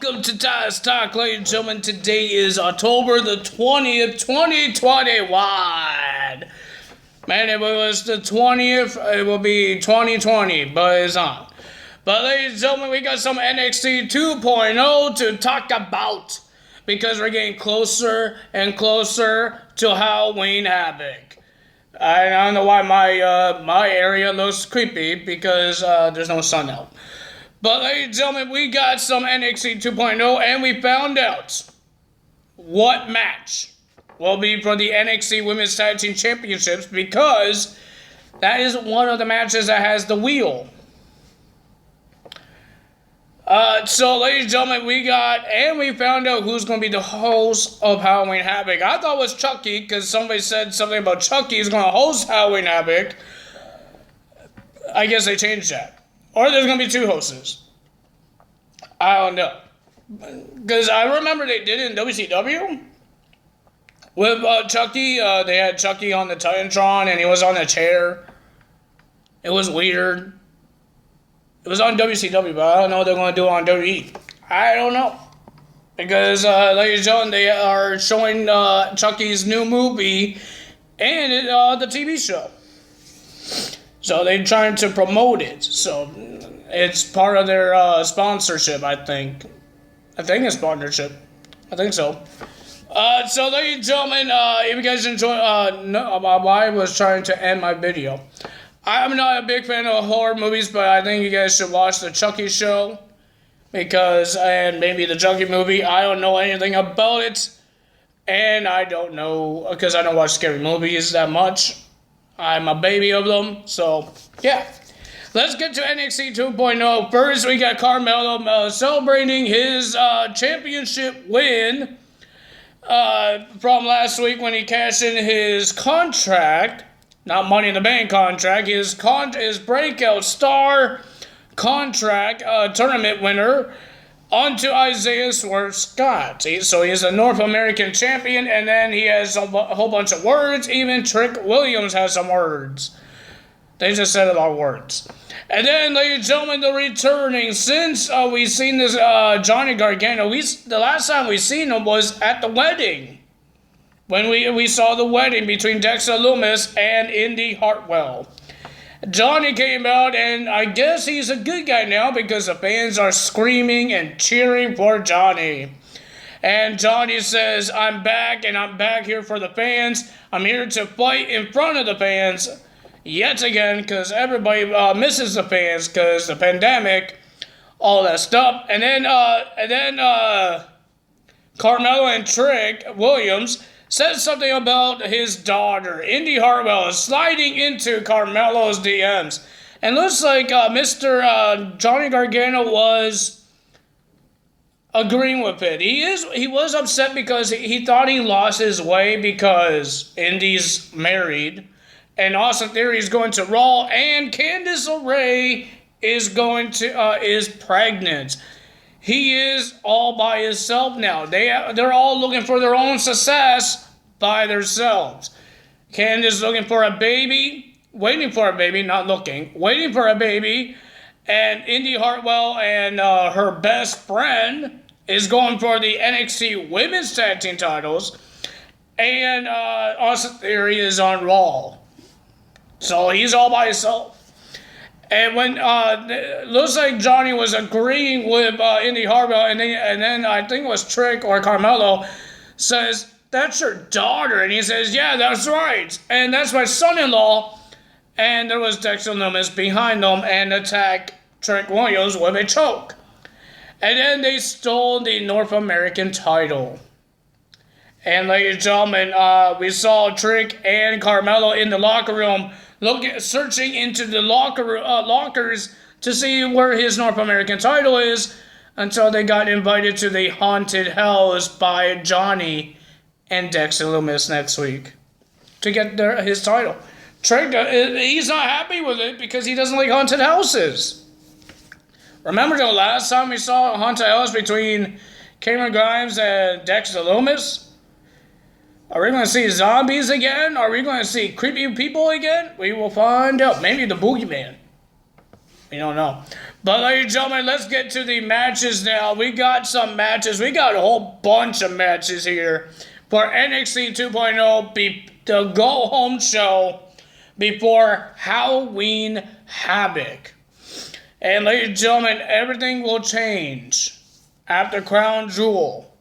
Welcome to Taz Talk, ladies and gentlemen. Today is October the 20th, 2021. Man, if it was the 20th, it will be 2020, but it's not. But ladies and gentlemen, we got some NXT 2.0 to talk about because we're getting closer and closer to Halloween Havoc. I don't know why my area looks creepy because there's no sun out. But ladies and gentlemen, we got some NXT 2.0 and we found out what match will be for the NXT Women's Tag Team Championships because that is one of the matches that has the wheel. So ladies and gentlemen, we found out who's going to be the host of Halloween Havoc. I thought it was Chucky because somebody said something about Chucky is going to host Halloween Havoc. I guess they changed that. Or there's going to be two hosts. I don't know. Because I remember they did it in WCW. With Chucky. They had Chucky on the Titantron and he was on a chair. It was weird. It was on WCW, but I don't know what they're going to do on WWE. I don't know. Because, ladies and gentlemen, they are showing Chucky's new movie and the TV show. So they're trying to promote it. So it's part of their sponsorship, I think. I think it's partnership. I think so. So ladies and gentlemen, if you guys enjoy, I was trying to end my video. I'm not a big fan of horror movies, but I think you guys should watch the Chucky show. And maybe the Chucky movie. I don't know anything about it. And I don't know, because I don't watch scary movies that much. I'm a baby of them, so yeah. Let's get to NXT 2.0. First, we got Carmelo celebrating his championship win from last week when he cashed in his contract, not Money in the Bank contract, his breakout star contract tournament winner onto Isaiah Swerve Scott. So he's a North American champion, and then he has a whole bunch of words. Even Trick Williams has some words. They just said a lot of words. And then, ladies and gentlemen, the returning. Since we've seen this Johnny Gargano, the last time we seen him was at the wedding. When we saw the wedding between Dexter Lumis and Indy Hartwell. Johnny came out, and I guess he's a good guy now because the fans are screaming and cheering for Johnny. And Johnny says, I'm back, and I'm back here for the fans. I'm here to fight in front of the fans yet again because everybody misses the fans because the pandemic, all that stuff. And then Carmelo and Trick Williams said something about his daughter. Indy Hartwell is sliding into Carmelo's DMs. And looks like Mr. Johnny Gargano was agreeing with it. He was upset because he thought he lost his way because Indy's married. And Austin Theory is going to Raw. And Candice LeRae is pregnant. He is all by himself now. They're all looking for their own success by themselves. Candice looking for a baby, waiting for a baby, not looking, waiting for a baby. And Indy Hartwell and her best friend is going for the NXT Women's Tag Team titles. And Austin Theory is on Raw. So he's all by himself. And when looks like Johnny was agreeing with Indy Hartwell, and then I think it was Trick or Carmelo says, that's your daughter. And he says, yeah, that's right. And that's my son-in-law. And there was Dexter Lumis behind them and attacked Trick Williams with a choke. And then they stole the North American title. And ladies and gentlemen, we saw Trick and Carmelo in the locker room searching into the lockers to see where his North American title is until they got invited to the haunted hells by Johnny and Dexter Lumis next week to get his title. Trick, he's not happy with it because he doesn't like haunted houses. Remember the last time we saw a haunted house between Cameron Grimes and Dexter Lumis? Are we going to see zombies again? Are we going to see creepy people again? We will find out. Maybe the boogeyman. We don't know. But ladies and gentlemen, let's get to the matches now. We got some matches. We got a whole bunch of matches here for NXT 2.0, the go-home show before Halloween Havoc. And ladies and gentlemen, everything will change after Crown Jewel.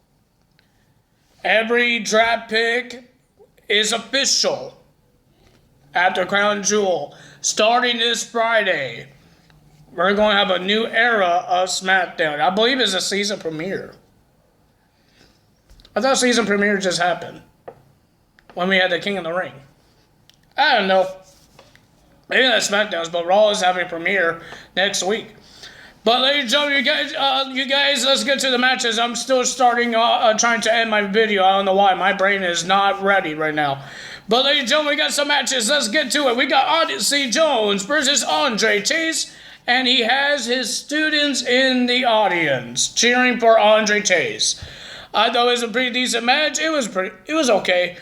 Every draft pick is official after Crown Jewel. Starting this Friday, we're going to have a new era of SmackDown. I believe it's a season premiere. I thought season premiere just happened when we had the King of the Ring. I don't know. Maybe that's SmackDown's, but Raw is having a premiere next week. But ladies and gentlemen, you guys, let's get to the matches. I'm still trying to end my video. I don't know why. My brain is not ready right now. But ladies and gentlemen, we got some matches. Let's get to it. We got Odyssey Jones versus Andre Chase. And he has his students in the audience cheering for Andre Chase. I thought it was a pretty decent match. It was okay.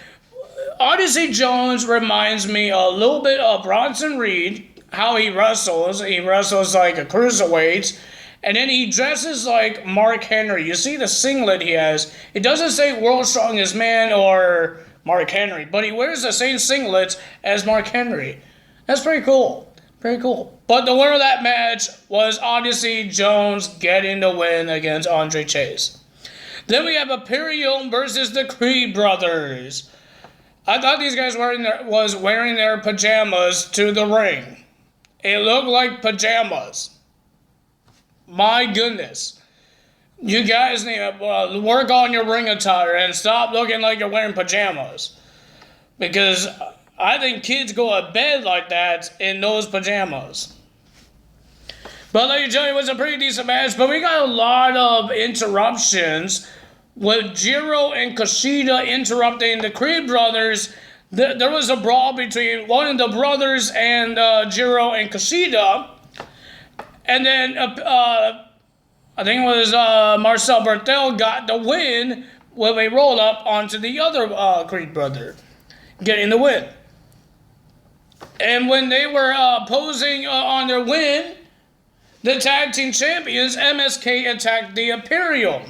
Odyssey Jones reminds me a little bit of Bronson Reed, how he wrestles. He wrestles like a cruiserweight. And then he dresses like Mark Henry. You see the singlet he has. It doesn't say World's Strongest Man or Mark Henry, but he wears the same singlet as Mark Henry. That's pretty cool. Pretty cool. But the winner of that match was Odyssey Jones getting the win against Andre Chase. Then we have Imperial versus the Creed brothers. I thought these guys was wearing their pajamas to the ring. It looked like pajamas. My goodness. You guys need to work on your ring attire and stop looking like you're wearing pajamas. Because I think kids go to bed like that in those pajamas. But ladies and gentlemen, it was a pretty decent match. But we got a lot of interruptions with Jiro and Kushida interrupting the Creed brothers. There was a brawl between one of the brothers and Jiro and Kushida. And then I think it was Marcel Bertel got the win with a roll up onto the other Creed brother, getting the win. And when they were posing on their win, the tag team champions, MSK, attacked the Imperial.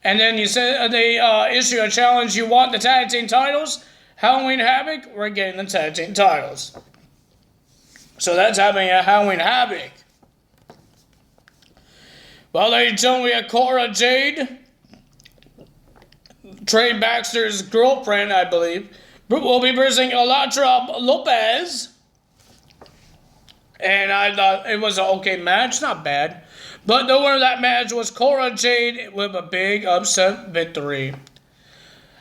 And then you said they issue a challenge. You want the tag team titles? Halloween Havoc, we're getting the tag team titles. So that's happening at Halloween Havoc. Well, ladies and gentlemen, we have Cora Jade, Trey Baxter's girlfriend, I believe, will be versing Elektra Lopez. And I thought it was an okay match, not bad. But the winner of that match was Cora Jade with a big upset victory.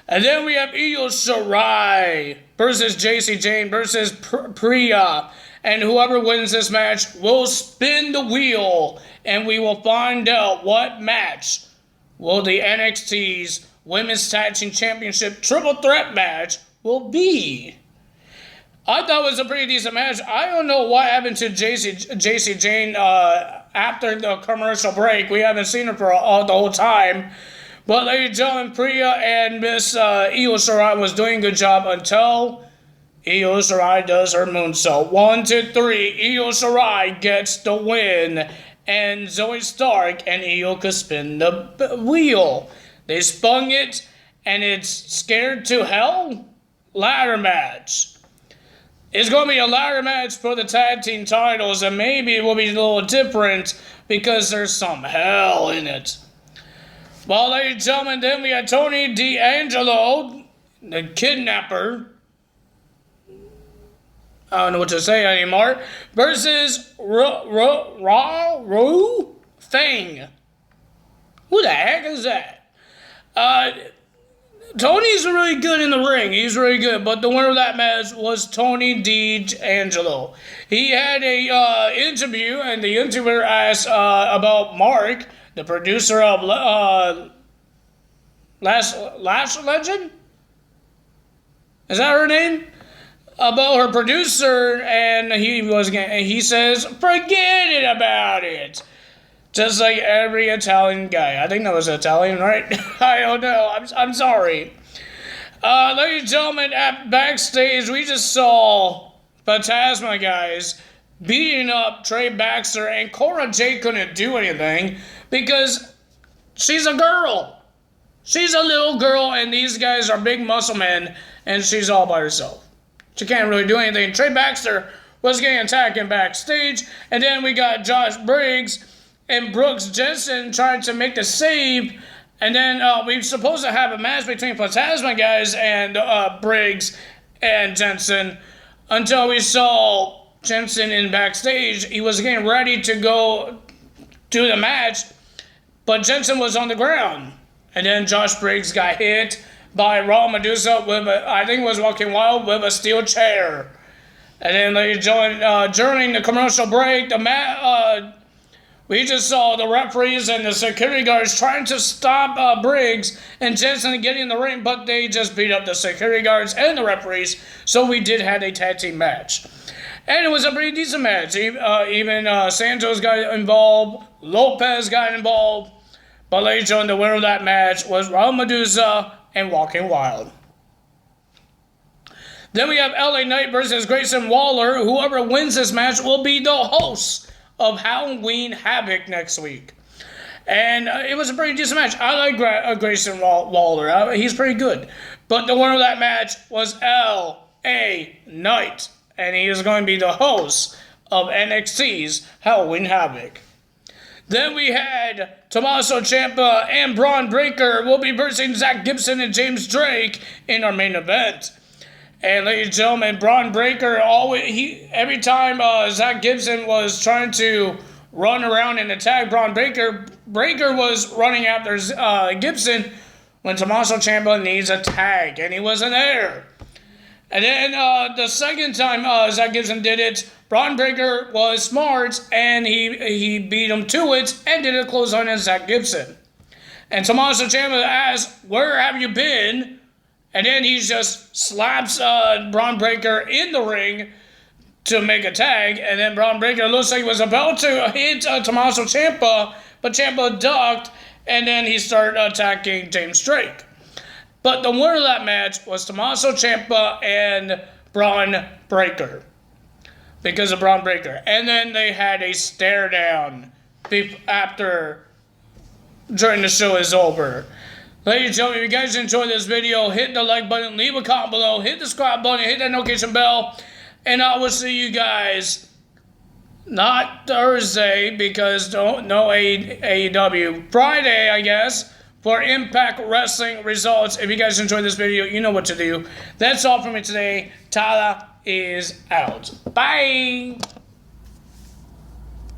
And then we have Io Shirai versus JC Jane versus Priya. And whoever wins this match will spin the wheel. And we will find out what match will the NXT's Women's Tag Team Championship Triple Threat match will be. I thought it was a pretty decent match. I don't know what happened to JC Jane after the commercial break. We haven't seen her for the whole time. But ladies and gentlemen, Priya and Miss Io Shirai was doing a good job until Io Shirai does her moonsault. 1, 2, 3. Io Shirai gets the win. And Zoe Stark and Io could spin the wheel. They spun it, and it's Scared to Hell ladder match. It's going to be a ladder match for the tag team titles, and maybe it will be a little different because there's some hell in it. Well, ladies and gentlemen, then we had Tony D'Angelo, the kidnapper. I don't know what to say anymore. Versus Ru Fang. Who the heck is that? Tony's really good in the ring. He's really good. But the winner of that match was Tony D'Angelo. He had a interview, and the interviewer asked about Mark, the producer of Lash Legend? Is that her name? About her producer, and he says, forget it about it. Just like every Italian guy. I think that was Italian, right? I don't know. I'm sorry. Ladies and gentlemen, at Backstage, we just saw Phantasma guys beating up Trey Baxter, and Cora Jade couldn't do anything because she's a girl. She's a little girl, and these guys are big muscle men, and she's all by herself. She can't really do anything. Trey Baxter was getting attacked in backstage, and then we got Josh Briggs and Brooks Jensen trying to make the save, and then we were supposed to have a match between Plasma guys and Briggs and Jensen until we saw Jensen in backstage. He was getting ready to go do the match, but Jensen was on the ground. And then Josh Briggs got hit by Raw Medusa with I think it was Walking Wild, with a steel chair. And then they joined during the commercial break. We just saw the referees and the security guards trying to stop Briggs and Jensen getting in the ring, but they just beat up the security guards and the referees. So we did have a tag team match. And it was a pretty decent match. Even Santos got involved. Lopez got involved. But ladies and gentlemen, the winner of that match was Raw Medusa and Walking Wild. Then we have LA Knight versus Grayson Waller. Whoever wins this match will be the host of Halloween Havoc next week. And it was a pretty decent match. I like Grayson Waller. He's pretty good. But the winner of that match was LA Knight. And he is going to be the host of NXT's Halloween Havoc. Then we had Tommaso Ciampa and Braun Breaker will be versing Zach Gibson and James Drake in our main event. And ladies and gentlemen, Braun Breaker every time Zach Gibson was trying to run around and attack Braun Breaker was running after Gibson when Tommaso Ciampa needs a tag, and he wasn't there. And then the second time Zach Gibson did it, Braun Breaker was smart, and he beat him to it and did a clothesline on Zach Gibson. And Tommaso Ciampa asked, "Where have you been?" And then he just slaps Braun Breaker in the ring to make a tag. And then Braun Breaker looks like he was about to hit Tommaso Ciampa, but Ciampa ducked, and then he started attacking James Drake. But the winner of that match was Tommaso Ciampa and Braun Breaker. Because of Braun Breaker. And then they had a stare down during the show is over. Ladies and gentlemen, if you guys enjoyed this video, hit the like button, leave a comment below, hit the subscribe button, hit that notification bell, and I will see you guys not Thursday because no AEW, Friday, I guess, for Impact Wrestling results. If you guys enjoyed this video, you know what to do. That's all for me today. Tyler is out. Bye.